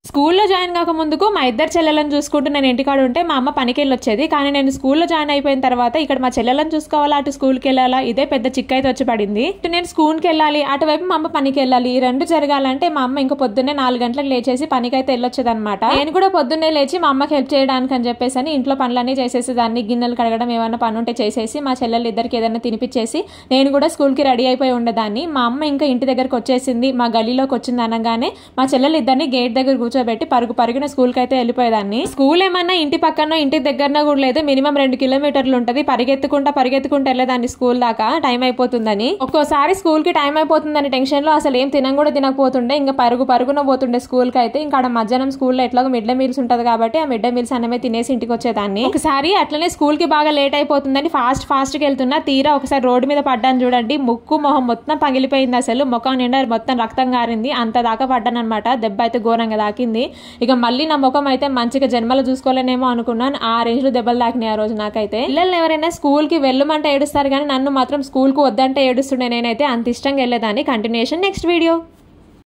స్కూల్లో జాయిన్ కాక ముందుకు మా ఇద్దరు చెల్లెలను చూసుకుంటూ నేను ఇంటికాడ ఉంటే మా అమ్మ పనికి వెళ్ళి వచ్చేది. కానీ నేను స్కూల్లో జాయిన్ అయిపోయిన తర్వాత ఇక్కడ మా చెల్లెలను చూసుకోవాలా, అటు స్కూల్కి వెళ్ళాలా, ఇదే పెద్ద చిక్క అయితే వచ్చి పడింది. ఇటు నేను స్కూల్కి వెళ్ళాలి, అటువైపు మా అమ్మ పనికి వెళ్ళాలి. ఈ రెండు జరగాలంటే మా అమ్మ ఇంకా పొద్దున్నే 4 గంటలకు లేచేసి పనికి అయితే వెళ్ళొచ్చేది అనమాట. నేను కూడా పొద్దున్నే లేచి మా అమ్మకి హెల్ప్ చేయడానికి అని చెప్పేసి ఇంట్లో పనులన్నీ చేసేసి దాన్ని గిన్నెలు కడగడం ఏమైనా పని ఉంటే చేసేసి మా చెల్లెలు ఇద్దరికి ఏదైనా తినిపించేసి నేను కూడా స్కూల్కి రెడీ అయిపోయి ఉండేదాన్ని. మా అమ్మ ఇంకా ఇంటి దగ్గరకు వచ్చేసింది, మా గల్లీలోకి వచ్చింది అనగానే మా చెల్లెలు ఇద్దరిని గేట్ దగ్గర కూర్చోబెట్టి పరుగున స్కూల్కి అయితే వెళ్ళిపోయేదాన్ని. స్కూల్ ఏమన్నా ఇంటి పక్కన ఇంటి దగ్గర కూడా లేదు, మినిమం 2 కిలోమీటర్లు ఉంటది. పరిగెత్తుకుంటా వెళ్ళేదాన్ని స్కూల్ దాకా టైం అయిపోతుందని. ఒక్కోసారి స్కూల్ కి టైం అయిపోతుందని టెన్షన్ లో అసలు ఏం కూడా తినకపోతుండే, ఇంకా పరుగున పోతుండే స్కూల్ కి అయితే. ఇంకా మధ్యాహ్నం స్కూల్లో ఎట్లాగో మిడ్ డే మీల్స్ ఉంటది కాబట్టి ఆ మిడ్ డే మీల్స్ అన్నమే తినేసి ఇంటికి వచ్చేదాన్ని. ఒకసారి అట్లనే స్కూల్ కి బాగా లేట్ అయిపోతుందని ఫాస్ట్ గా వెళ్తున్నా, తీరా ఒకసారి రోడ్డు మీద పడ్డాను చూడండి. ముక్కు మొహం మొత్తం పగిలిపోయింది, అసలు ముఖం నిండా మొత్తం రక్తం గారింది. అంత దాకా పడ్డాను అనమాట. దెబ్బ అయితే ఘోరంగా దాకింది. ఇక మళ్ళీ నా ముఖం అయితే మంచిగా జన్మలో చూసుకోలేనేమో అనుకున్నాను. ఆ రేంజ్ లో దెబ్బలు తాకినాయి ఆ రోజు నాకైతే. పిల్లల్ని ఎవరైనా స్కూల్ కి వెళ్ళమంటే ఏడుస్తారు కానీ నన్ను మాత్రం స్కూల్ కు వద్దంటే ఏడుస్తుండే. నేనైతే అంత ఇష్టంగా వెళ్ళేదాన్ని. Continuation next video.